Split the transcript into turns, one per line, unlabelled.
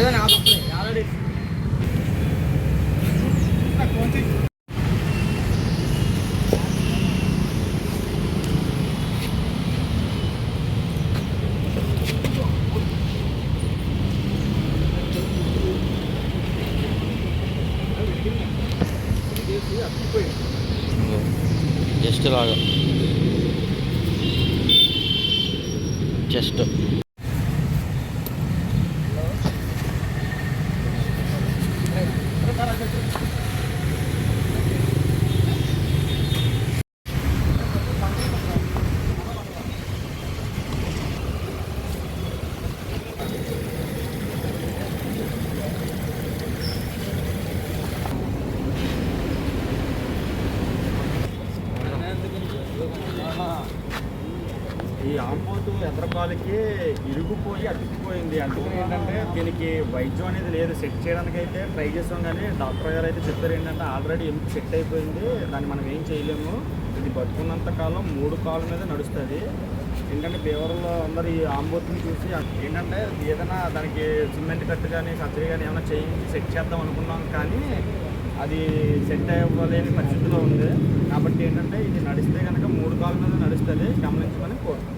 Already
just లాగా just
ఈ ఆంబోతు ఎదరపాలకి ఇరుగుపోయి అతుక్కుపోయింది. అందుకని ఏంటంటే దీనికి వైద్యం అనేది లేదు. సెట్ చేయడానికి అయితే ట్రై చేసాం, కానీ డాక్టర్ గారు అయితే చెప్పారు ఏంటంటే ఆల్రెడీ ఎముక సెట్ అయిపోయింది, దాన్ని మనం ఏం చేయలేము, ఇది బతుకున్నంత కాలం 3 కాళ్ళ మీద నడుస్తుంది. ఏంటంటే బేవరంలో అందరు ఈ ఆంబోతుని చూసి ఏంటంటే ఏదైనా దానికి సిమెంట్ కట్టు కానీ సర్జరీ కానీ ఏమైనా చేయించి సెట్ చేద్దాం అనుకున్నాం, కానీ అది సెట్ అవ్వలేని పరిస్థితిలో ఉంది. కాబట్టి ఏంటంటే ఇది నడిస్తే కనుక 3 కాళ్ళ మీద నడుస్తుంది, గమనించమని కోరుతున్నాను.